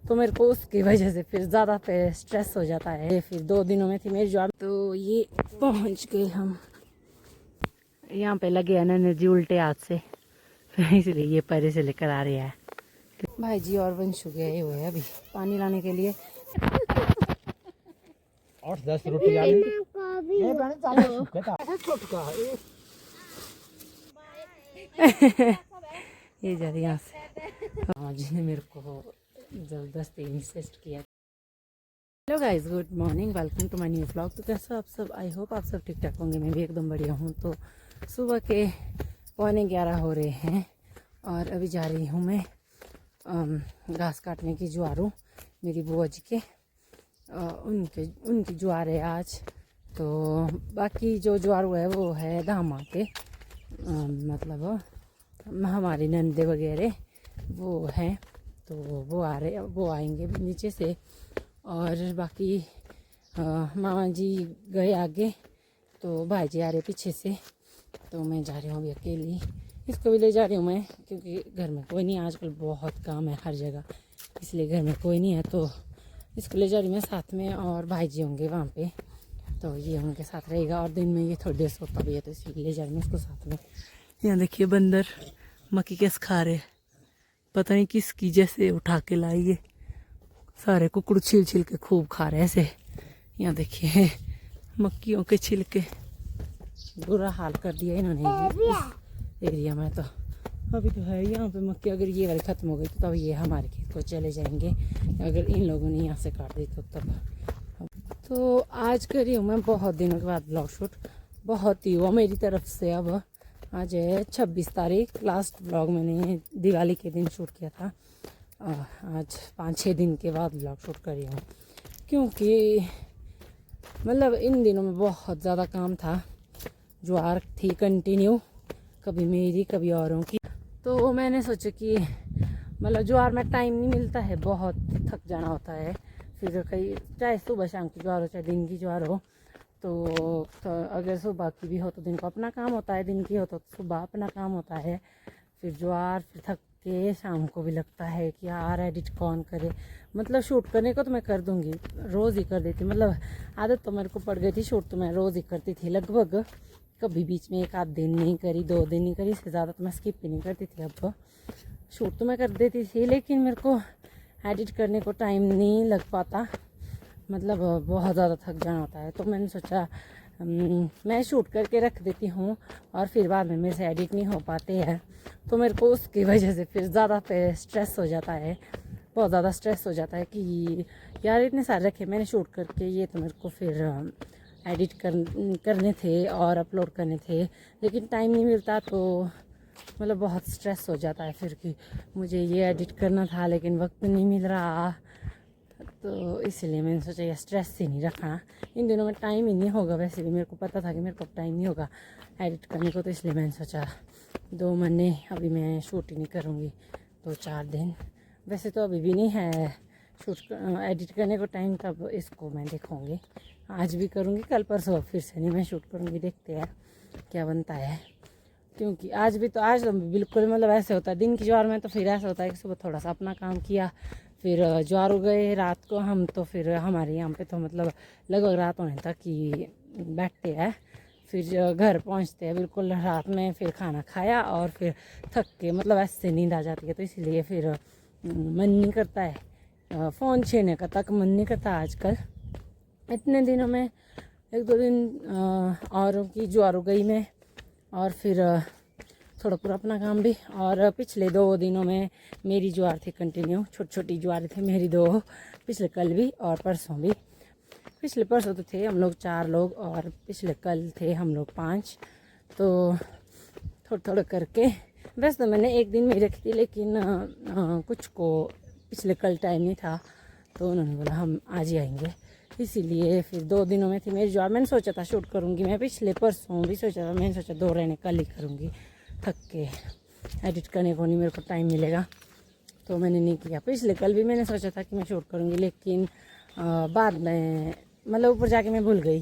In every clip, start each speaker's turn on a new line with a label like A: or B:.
A: तो मेरे को उसकी वजह से फिर ज़्यादा पे स्ट्रेस हो जाता है। फिर 2 दिनों में थी मेरी जॉब, तो ये पहुंच गए हम। यहाँ पे लगे है ना एनर्जी उल्टे हाथ से, फिर इसलिए ये परे से लेकर आ रहा है। भाई जी और वंशु गए हुए हैं अभी पानी लाने के लिए।
B: 8-10 रोटी
A: ये जा रही यहाँ से। हाँ जी ने मेरे को ज़बरदस्ती इंसिस्ट किया। Hello guys, good morning, welcome to my new vlog. तो कैसे आप सब, आई होप आप सब ठीक ठाक होंगे। मैं भी एकदम बढ़िया हूँ। तो सुबह के 11:15 हो रहे हैं और अभी जा रही हूँ मैं घास काटने की जुआरू मेरी बुआ जी के। उनकी जुआर है आज। तो बाकी जो जुआरू है वो है धामा के, मतलब हमारी नंदे वगैरह वो हैं। तो वो आएंगे नीचे से। और बाकी मामा जी गए आगे, तो भाई जी आ रहे पीछे से। तो मैं जा रही हूँ अभी अकेली। इसको भी ले जा रही हूँ मैं, क्योंकि घर में कोई नहीं है आजकल, बहुत काम है हर जगह, इसलिए घर में कोई नहीं है। तो इसको ले जा रही हूँ मैं साथ में, और भाई जी होंगे वहाँ पे, तो ये उनके साथ रहेगा। और दिन में ये थोड़ी देर सोता भी है, तो इसलिए ले जा रही हूँ उसको साथ में। यहाँ देखिए बंदर मक्की कैसे खा रहे, पता नहीं किसकी जैसे उठा के लाइए। सारे कुकड़ छिल छिल के खूब खा रहे ऐसे। यहाँ देखिए मक्कियों के छिलके, बुरा हाल कर दिया इन्होंने इस एरिया में। तो अभी तो है यहाँ पे मक्की, अगर ये वाली ख़त्म हो गई तो तब ये हमारे खेत को चले जाएंगे, अगर इन लोगों ने यहाँ से काट दी तो तब। तो आज करी हूँ मैं बहुत दिनों के बाद ब्लॉग शूट, बहुत ही हुआ मेरी तरफ से। अब आज है 26 तारीख, लास्ट ब्लॉग मैंने दिवाली के दिन शूट किया था। आज 5-6 दिन के बाद ब्लॉग शूट करी हूँ, क्योंकि मतलब इन दिनों में बहुत ज़्यादा काम था। ज्वार थी कंटिन्यू, कभी मेरी कभी औरों की। तो मैंने सोचा कि मतलब ज्वार में टाइम नहीं मिलता है, बहुत थक जाना होता है। फिर कहीं चाहे सुबह शाम की ज्वार हो चाहे दिन की ज्वार हो, तो अगर सुबह की भी हो तो दिन को अपना काम होता है, दिन की हो तो सुबह अपना काम होता है। फिर ज्वार फिर थक के शाम को भी लगता है कि यार एडिट कौन करे। मतलब शूट करने को तो मैं कर दूँगी, रोज़ ही कर देती, मतलब आदत तो मेरे को पड़ गई थी। शूट तो मैं रोज़ ही करती थी लगभग, कभी बीच में 1-8 दिन नहीं करी, 2 दिन नहीं करी, इससे ज़्यादा तो मैं स्किप ही नहीं करती थी। अब शूट तो मैं कर देती थी, लेकिन मेरे को एडिट करने को टाइम नहीं लग पाता, मतलब बहुत ज़्यादा थक जाना होता है। तो मैंने सोचा मैं शूट करके रख देती हूँ, और फिर बाद में मेरे से एडिट नहीं हो पाते हैं, तो मेरे को उसकी वजह से फिर ज़्यादा पे स्ट्रेस हो जाता है, बहुत ज़्यादा स्ट्रेस हो जाता है कि यार इतने सारे रखे मैंने शूट करके, ये तो मेरे को फिर एडिट करने थे और अपलोड करने थे, लेकिन टाइम नहीं मिलता। तो मतलब बहुत स्ट्रेस हो जाता है फिर कि मुझे ये एडिट करना था लेकिन वक्त नहीं मिल रहा। तो इसलिए मैंने सोचा ये स्ट्रेस ही नहीं रखना, इन दिनों में टाइम ही नहीं होगा। वैसे भी मेरे को पता था कि मेरे को टाइम नहीं होगा एडिट करने को, तो इसलिए मैंने सोचा 2 महीने अभी मैं शूट ही नहीं करूँगी, 2-4 दिन। वैसे तो अभी भी नहीं है शूट एडिट करने को टाइम, तब इसको मैं देखूँगी। आज भी करूँगी, कल परसों फिर से नहीं मैं शूट करूँगी, देखते हैं क्या बनता है। क्योंकि आज तो बिल्कुल मतलब ऐसे होता है दिन की ज्वार में, तो फिर ऐसा होता है कि सुबह थोड़ा सा अपना काम किया, फिर ज्वार हो गए रात को हम, तो फिर हमारे यहाँ पे तो मतलब लगभग रात होने तक ही बैठते हैं। फिर घर पहुँचते हैं बिल्कुल रात में, फिर खाना खाया और फिर थक के मतलब ऐसे नींद आ जाती है। तो इसलिए फिर मन नहीं करता है फ़ोन छीनने का, तक मन नहीं करता आजकल। इतने दिनों में 1-2 दिन औरों की ज्वार हो गई मैं, और फिर थोड़ा पूरा अपना काम भी। और पिछले 2 दिनों में मेरी ज्वार थी कंटिन्यू, छोटी छोटी ज्वार थी मेरी 2, पिछले कल भी और परसों भी। पिछले परसों तो थे हम लोग 4 लोग, और पिछले कल थे हम लोग 5। तो थोड़ा थोड़ा करके, वैसे तो मैंने 1 दिन में रखी थी, लेकिन कुछ को पिछले कल टाइम नहीं था, तो उन्होंने बोला हम आज ही आएंगे, इसीलिए फिर 2 दिनों में थी मेरी ज्वार। मैंने सोचा था शूट करूँगी मैं, पिछले परसों भी सोचा था, मैंने सोचा 2 रहने कल ही करूँगी, थक के एडिट करने को नहीं मेरे को टाइम मिलेगा, तो मैंने नहीं किया। पिछले कल भी मैंने सोचा था कि मैं शूट करूँगी, लेकिन बाद में मतलब ऊपर जाके मैं भूल गई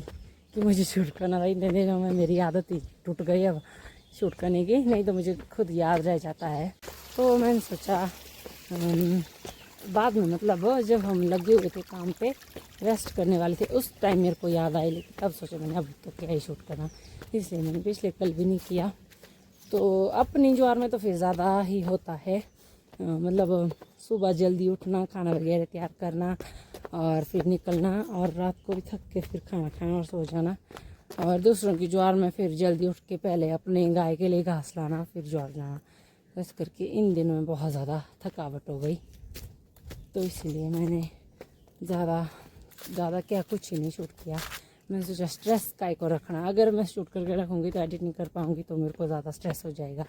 A: कि मुझे शूट करना था। इन दिनों में मेरी आदत ही टूट गई अब शूट करने की, नहीं तो मुझे खुद याद रह जाता है। तो मैंने सोचा बाद में मतलब जब हम लगे हुए थे काम पे, रेस्ट करने वाले थे, उस टाइम मेरे को याद आई, लेकिन तब सोचा मैंने अब तो क्या ही शूट करना, इसलिए मैंने पिछले कल भी नहीं किया। तो अपनी ज्वार में तो फिर ज़्यादा ही होता है, मतलब सुबह जल्दी उठना, खाना वगैरह तैयार करना और फिर निकलना, और रात को भी थक के फिर खाना खाना और सो जाना। और दूसरों की ज्वार में फिर जल्दी उठ के पहले अपने गाय के लिए घास लाना, फिर ज्वार जाना। तो इस करके इन दिनों में बहुत ज़्यादा थकावट हो गई, तो इसलिए मैंने ज़्यादा क्या कुछ ही नहीं शूट किया। मैंने सोचा स्ट्रेस काय को रखना, अगर मैं शूट करके रखूँगी तो एडिट नहीं कर पाऊँगी, तो मेरे को ज़्यादा स्ट्रेस हो जाएगा,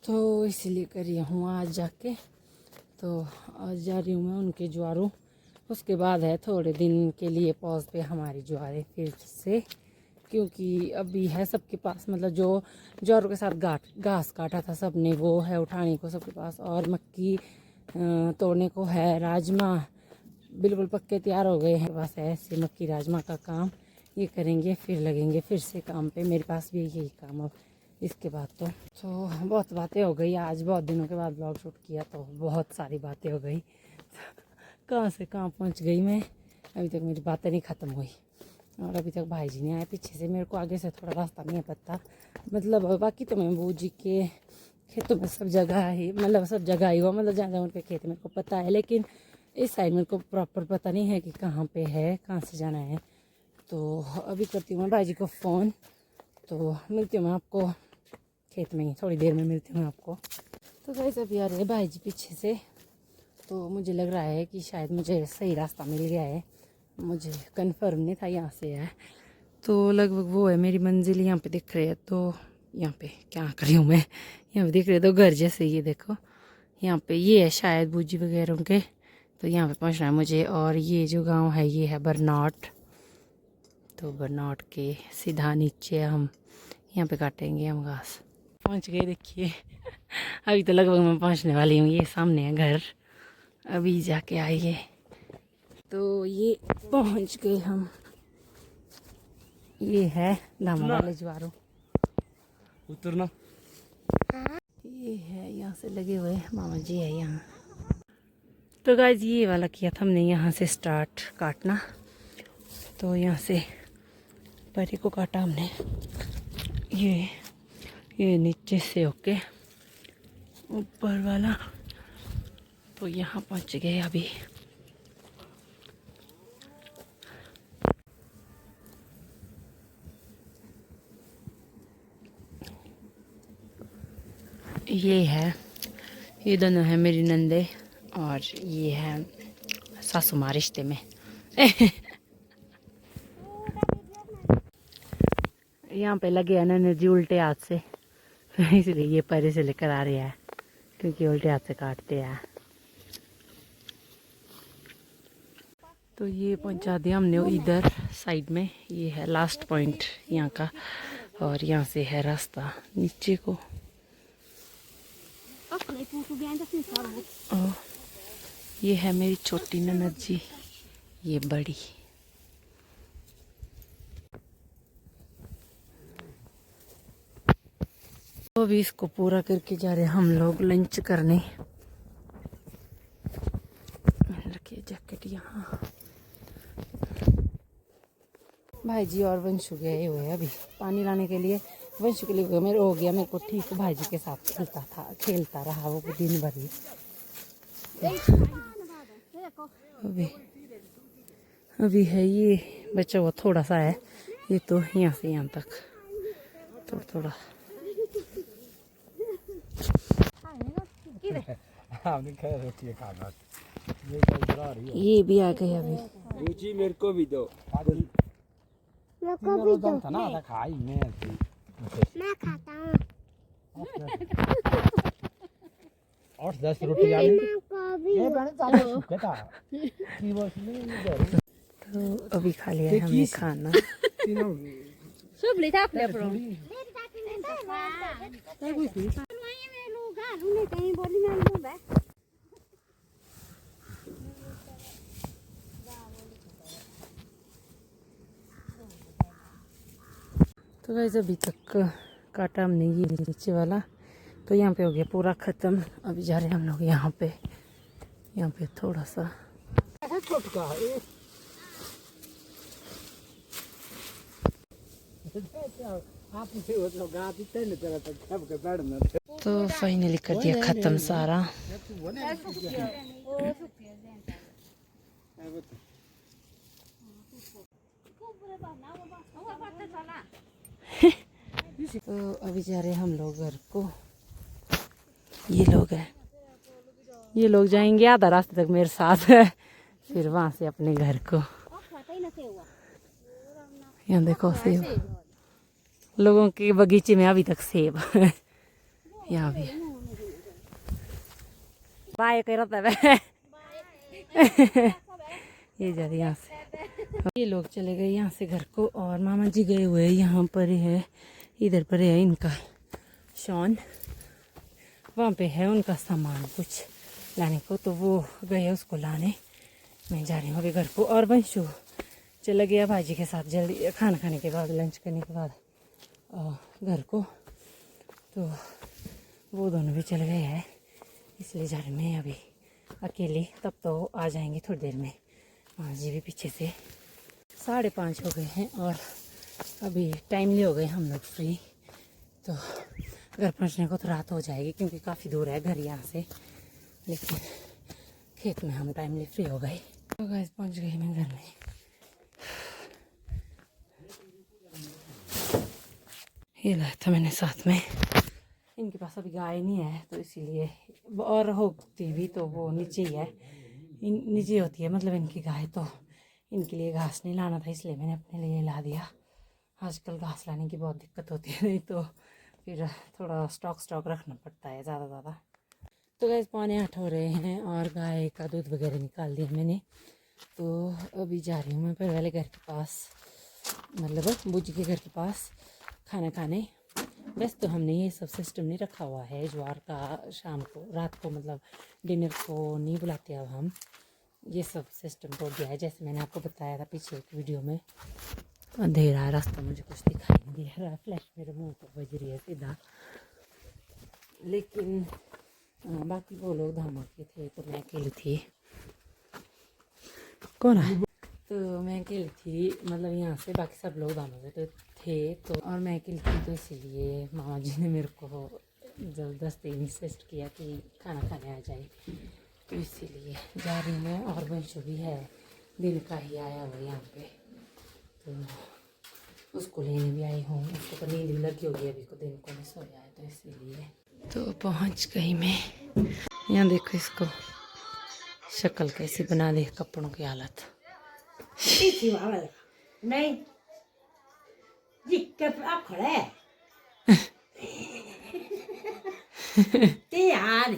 A: तो इसलिए करी हूँ आज जाके। तो आज जा रही हूँ मैं उनके ज्वारों, उसके बाद है थोड़े दिन के लिए पॉज पे हमारी ज्वारें फिर से, क्योंकि अभी है सबके पास, मतलब जो ज्वारों के साथ घास काटा था सब ने, वो है उठाने को सबके पास, और मक्की तोड़ने को है, राजमा बिल्कुल पक्के तैयार हो गए हैं, बस ऐसे मक्की राजमा का काम ये करेंगे, फिर लगेंगे फिर से काम पे। मेरे पास भी यही काम अब इसके बाद। तो बहुत बातें हो गई आज, बहुत दिनों के बाद ब्लॉग शूट किया तो बहुत सारी बातें हो गई। कहाँ से कहाँ पहुँच गई मैं, अभी तक मेरी बातें नहीं ख़त्म हुई, और अभी तक भाई जी नहीं आए पीछे से। मेरे को आगे से थोड़ा रास्ता नहीं है पता, मतलब बाकी तो मैं बू जी के खेतों में सब जगह ही, मतलब सब जगह ही हुआ, मतलब जहाँ जहाँ उनके खेत मेरे को पता है, लेकिन इस साइड मेरे को प्रॉपर पता नहीं है कि कहाँ पे है, कहाँ से जाना है। तो अभी करती हूँ मैं भाई जी को फ़ोन, तो मिलती हूँ मैं आपको खेत में ही, थोड़ी देर में मिलती हूँ आपको। तो गाइस अभी आ रहे हैं भाई जी पीछे से, तो मुझे लग रहा है कि शायद मुझे सही रास्ता मिल गया है, मुझे कंफर्म नहीं था यहाँ से है, तो लगभग वो है मेरी मंजिल, यहाँ पे दिख रही है। तो यहाँ पे क्या कर रही हूँ मैं, यहाँ पे दिख रहे तो घर जैसे, ये देखो यहाँ पे ये है शायद बूजी वगैरह के, तो यहाँ पे पहुँचना है मुझे। और ये जो गांव है ये है बरनाट, तो बरनाट के सीधा नीचे हम यहाँ पे काटेंगे हम घास। पहुँच गए देखिए। अभी तो लगभग मैं पहुँचने वाली हूँ, ये सामने है घर, अभी जाके आइए। तो ये पहुँच गए हम, ये है धामा वाले ज्वारों,
B: उतरना
A: ये है यहाँ से लगे हुए मामा जी है यहाँ। तो गाइस ये वाला किया था हमने यहाँ से स्टार्ट काटना, तो यहाँ से परी को काटा हमने, ये नीचे से होके ऊपर वाला, तो यहाँ पहुँच गए अभी। ये दोनों है मेरी नंदे, और ये है सासू माँ रिश्ते में। यहाँ पे लगे है नन्हे जी उल्टे हाथ से, इसलिए ये परे से लेकर आ रही है, क्योंकि उल्टे हाथ से काटते हैं। तो ये पहुंचा दिया हमने इधर साइड में, ये है लास्ट पॉइंट यहाँ का, और यहाँ से है रास्ता नीचे को। और ये है मेरी छोटी ननद जी, ये बड़ी। तो अभी इसको पूरा करके जा रहे हैं हम लोग लंच करने। रखिए जैकेट यहाँ। भाई जी और वंशु गए हुए हैं अभी पानी लाने के लिए, वंशु के लिए मेरे हो गया, मेरे को ठीक भाई जी के साथ खेलता रहा वो दिन भर ही। अभी है ये बच्चा हुआ थोड़ा सा है, ये तो यहाँ से यहाँ तक तो थोड़ा। ये भी आ गए अभी।
B: रुचि मेरे को भी दो, था ना खाई मैं खाता हूँ। 8-10 रोटी
A: तो अभी खा लिया है हमने खाना। तो गाइस अभी तक काटा हमने ये नीचे वाला, तो यहाँ पे हो गया पूरा ख़त्म। अभी जा रहे हैं हम लोग यहाँ पे, यहाँ पे थोड़ा सा
B: छोटका आप
A: तो फाइनली कर दिया ख़त्म सारा। तो अभी जा रहे हैं हम लोग घर को। ये लोग हैं, ये लोग जाएंगे आधा रास्ते तक मेरे साथ फिर वहाँ से अपने घर को। यहाँ देखो सेब, लोगों के बगीचे में अभी तक सेब यहाँ भी बाय कर रहा है ये जा रही यहाँ से। ये लोग चले गए यहाँ से घर को और मामा जी गए हुए यहाँ पर है, इधर पर है इनका शॉन, वहाँ पे है उनका सामान कुछ लाने को, तो वो गए उसको लाने। मैं जा रही हूँ अभी घर को। और वंशु चला गया भाजी के साथ जल्दी खाना खाने के बाद, लंच करने के बाद घर को, तो वो दोनों भी चले गए हैं, इसलिए जा रही मैं अभी अकेले। तब तो आ जाएंगे थोड़ी देर में। हाँ जी भी पीछे से 5:30 हो गए हैं और अभी टाइमली हो गए हम लोग फ्री। तो घर पहुंचने को तो रात हो जाएगी क्योंकि काफ़ी दूर है घर यहाँ से, लेकिन खेत में हम टाइमली फ्री हो गए। तो गाइस पहुंच गई मैं घर में। ये लाया था मैंने साथ में। इनके पास अभी गाय नहीं है तो इसीलिए, और होती भी तो वो नीचे ही है, नीचे होती है मतलब इनकी गाय, तो इनके लिए घास नहीं लाना था इसलिए मैंने अपने लिए ला दिया। आजकल घास लाने की बहुत दिक्कत होती है, नहीं तो फिर थोड़ा स्टॉक रखना पड़ता है ज़्यादा। तो गैस 7:45 हो रहे हैं और गाय का दूध वगैरह निकाल दिया मैंने। तो अभी जा रही हूँ मैं पर वाले घर के पास, मतलब बूजी के घर के पास खाना खाने। वैसे तो हमने ये सब सिस्टम नहीं रखा हुआ है ज्वार का शाम को रात को, मतलब डिनर को नहीं बुलाते अब हम, ये सब सिस्टम तोड़ दिया है। जैसे मैंने आपको बताया था पीछे एक वीडियो में। अंधेरा है, रास्ता मुझे कुछ दिखाई नहीं दे रहा, फ्लैश मेरे मुंह पर बज रही है सीधा। लेकिन बाकी वो लोग धामा के थे तो मैं अकेली थी। कौन है? तो मैं अकेली थी, मतलब यहाँ से बाकी सब लोग धामा के थे तो, और मैं अकेली थी तो इसीलिए मामा जी ने मेरे को ज़बरदस्ती इंसिस्ट किया कि खाना खाने आ जाए, तो इसीलिए जा रही मैं। और वंशु भी है, दिन का ही आया हुआ यहाँ पे, तो उसको लेने भी आई हूँ। उसको तो नींद भी लगी होगी, अभी को दिन को नहीं सोया है तो इसीलिए। तो पहुँच गई मैं। यहाँ देखो इसको शक्ल कैसी बना दी, कपड़ों की हालत
C: नहीं जी कब आप खड़े ते यार